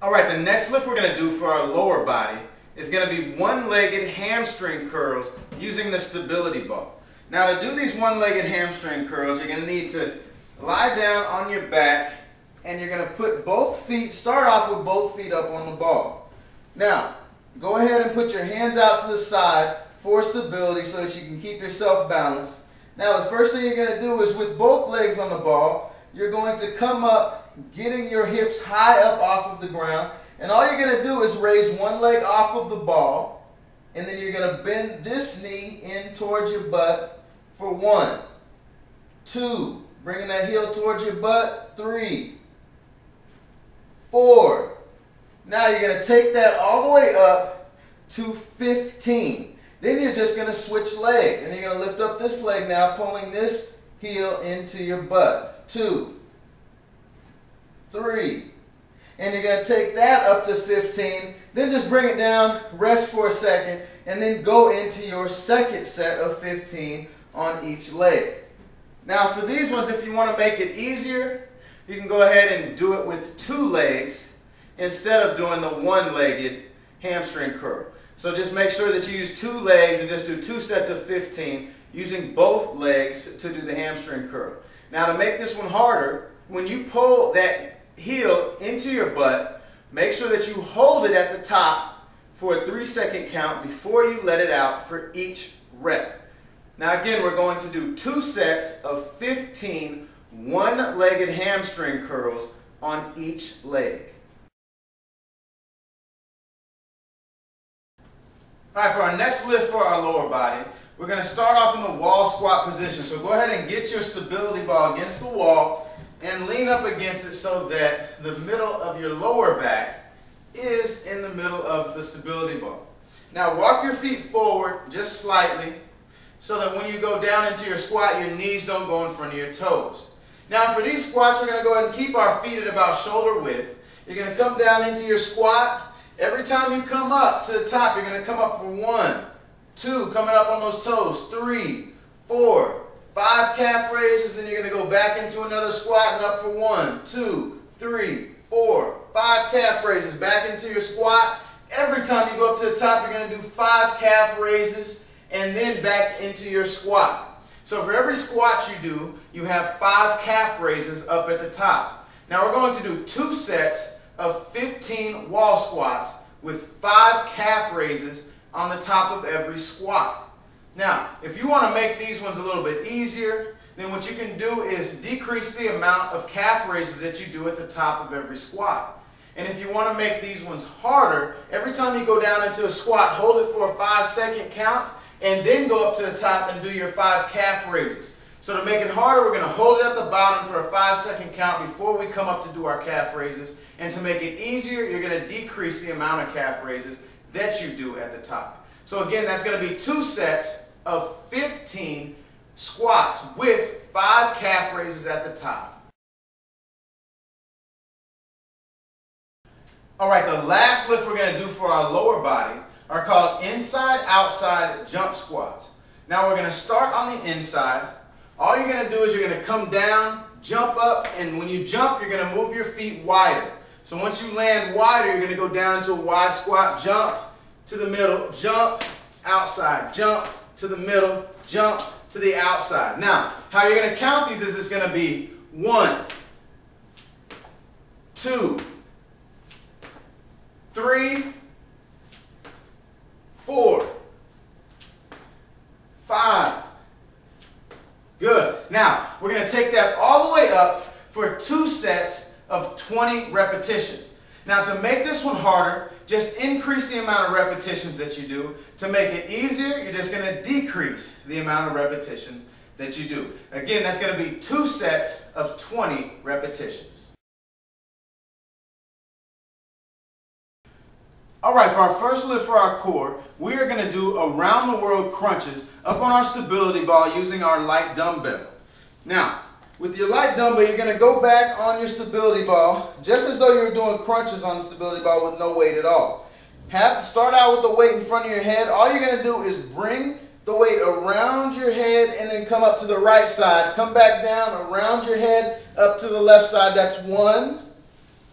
All right, the next lift we're going to do for our lower body is going to be one-legged hamstring curls using the stability ball. Now to do these one-legged hamstring curls, you're going to need to lie down on your back and you're going to put both feet, start off with both feet up on the ball. Now, go ahead and put your hands out to the side for stability so that you can keep yourself balanced. Now the first thing you're going to do is with both legs on the ball, you're going to come up, getting your hips high up off of the ground, and all you're going to do is raise one leg off of the ball, and then you're going to bend this knee in towards your butt for 1, 2, bringing that heel towards your butt, 3, 4. Now you're going to take that all the way up to 15. Then you're just going to switch legs, and you're going to lift up this leg now, pulling this heel into your butt, 2, 3, and you're going to take that up to 15, then just bring it down, rest for a second, and then go into your second set of 15 on each leg. Now for these ones, if you want to make it easier, you can go ahead and do it with 2 legs instead of doing the one-legged hamstring curl. So just make sure that you use 2 legs and just do 2 sets of 15 using both legs to do the hamstring curl. Now to make this one harder, when you pull that heel into your butt, make sure that you hold it at the top for a 3-second count before you let it out for each rep. Now again, we're going to do 2 sets of 15 one-legged hamstring curls on each leg. All right, for our next lift for our lower body, we're going to start off in the wall squat position. So go ahead and get your stability ball against the wall and lean up against it so that the middle of your lower back is in the middle of the stability ball. Now walk your feet forward just slightly so that when you go down into your squat, your knees don't go in front of your toes. Now for these squats, we're going to go ahead and keep our feet at about shoulder width. You're going to come down into your squat. Every time you come up to the top, you're going to come up for 1, 2, coming up on those toes, 3, 4, 5 calf raises, then you're going to go back into another squat and up for 1, 2, 3, 4, 5 calf raises, back into your squat. Every time you go up to the top, you're going to do 5 calf raises and then back into your squat. So for every squat you do, you have 5 calf raises up at the top. Now we're going to do 2 sets of 15 wall squats with 5 calf raises on the top of every squat. Now, if you want to make these ones a little bit easier, then what you can do is decrease the amount of calf raises that you do at the top of every squat. And if you want to make these ones harder, every time you go down into a squat, hold it for a 5-second count, and then go up to the top and do your 5 calf raises. So to make it harder, we're going to hold it at the bottom for a 5-second count before we come up to do our calf raises. And to make it easier, you're going to decrease the amount of calf raises that you do at the top. So again, that's going to be 2 sets of 15 squats with 5 calf raises at the top. All right, the last lift we're going to do for our lower body are called inside-outside jump squats. Now we're going to start on the inside. All you're going to do is you're going to come down, jump up, and when you jump, you're going to move your feet wider. So once you land wider, you're going to go down into a wide squat, jump to the middle, jump, outside, jump to the middle, jump to the outside. Now, how you're going to count these is it's going to be 1, 2, 3, 4, 5. Good. Now, we're going to take that all the way up for 2 sets of 20 repetitions. Now to make this one harder, just increase the amount of repetitions that you do. To make it easier, you're just going to decrease the amount of repetitions that you do. Again, that's going to be 2 sets of 20 repetitions. Alright, for our first lift for our core, we are going to do around the world crunches up on our stability ball using our light dumbbell. Now, with your light dumbbell, you're going to go back on your stability ball just as though you're doing crunches on the stability ball with no weight at all. Start out with the weight in front of your head. All you're going to do is bring the weight around your head and then come up to the right side. Come back down around your head up to the left side. That's 1.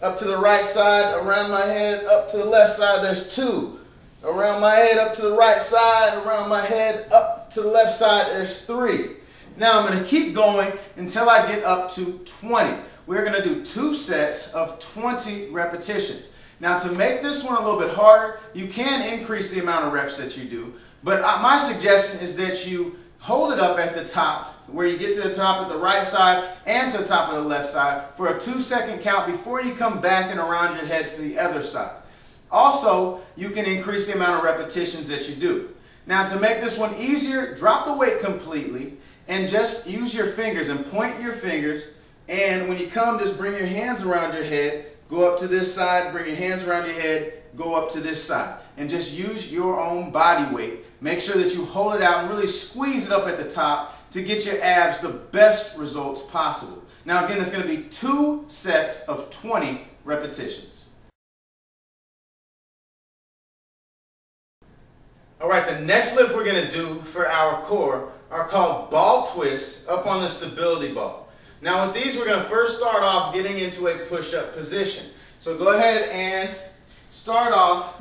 Up to the right side, around my head, up to the left side, there's 2. Around my head, up to the right side, around my head, up to the left side, there's 3. Now I'm going to keep going until I get up to 20. We're going to do 2 sets of 20 repetitions. Now to make this one a little bit harder, you can increase the amount of reps that you do, but my suggestion is that you hold it up at the top, where you get to the top at the right side and to the top of the left side for a 2-second count before you come back and around your head to the other side. Also, you can increase the amount of repetitions that you do. Now to make this one easier, drop the weight completely and just use your fingers and point your fingers, and when you come, just bring your hands around your head, go up to this side, bring your hands around your head, go up to this side, and just use your own body weight. Make sure that you hold it out and really squeeze it up at the top to get your abs the best results possible. Now again, it's going to be 2 sets of 20 repetitions. Alright, the next lift we're going to do for our core are called ball twists up on the stability ball. Now with these, we're going to first start off getting into a push-up position. So go ahead and start off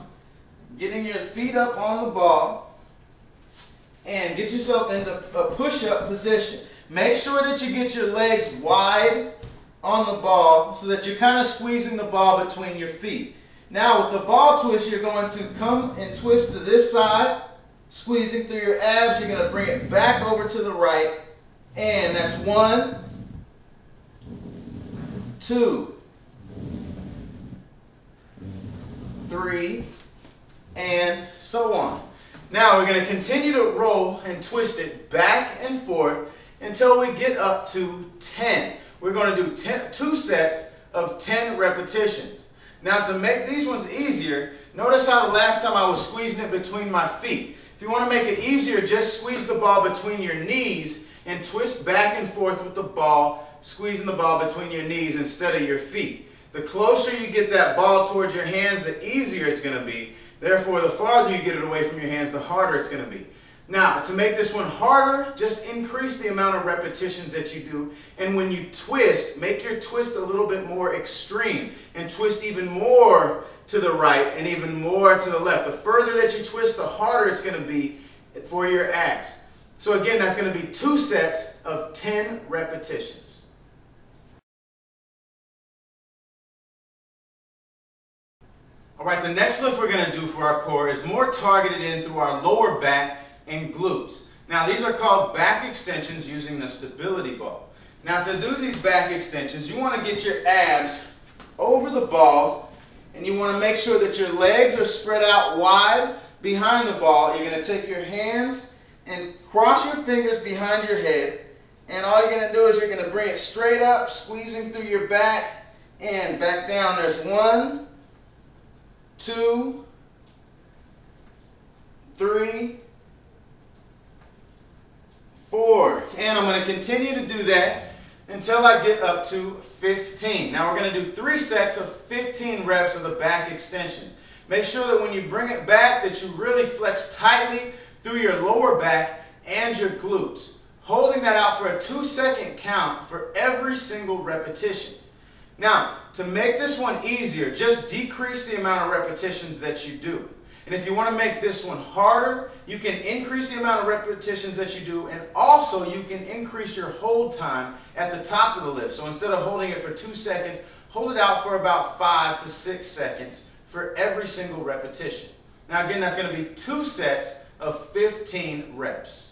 getting your feet up on the ball and get yourself into a push-up position. Make sure that you get your legs wide on the ball so that you're kind of squeezing the ball between your feet. Now with the ball twist, you're going to come and twist to this side, squeezing through your abs. You're going to bring it back over to the right, and that's 1, 2, 3, and so on. Now we're going to continue to roll and twist it back and forth until we get up to 10. We're going to do 2 sets of 10 repetitions. Now to make these ones easier, notice how the last time I was squeezing it between my feet. If you want to make it easier, just squeeze the ball between your knees and twist back and forth with the ball, squeezing the ball between your knees instead of your feet. The closer you get that ball towards your hands, the easier it's going to be. Therefore, the farther you get it away from your hands, the harder it's going to be. Now, to make this one harder, just increase the amount of repetitions that you do. And when you twist, make your twist a little bit more extreme and twist even more to the right and even more to the left. The further that you twist, the harder it's going to be for your abs. So again, that's going to be 2 sets of 10 repetitions. Alright, the next lift we're going to do for our core is more targeted in through our lower back and glutes. Now these are called back extensions using the stability ball. Now to do these back extensions, you want to get your abs over the ball, and you want to make sure that your legs are spread out wide behind the ball. You're going to take your hands and cross your fingers behind your head, and all you're going to do is you're going to bring it straight up, squeezing through your back and back down. There's 1, 2, 3, 4. And I'm going to continue to do that until I get up to 15. Now we're going to do 3 sets of 15 reps of the back extensions. Make sure that when you bring it back that you really flex tightly through your lower back and your glutes, holding that out for a 2-second count for every single repetition. Now, to make this one easier, just decrease the amount of repetitions that you do. And if you want to make this one harder, you can increase the amount of repetitions that you do, and also you can increase your hold time at the top of the lift. So instead of holding it for 2 seconds, hold it out for about 5 to 6 seconds for every single repetition. Now again, that's going to be 2 sets of 15 reps.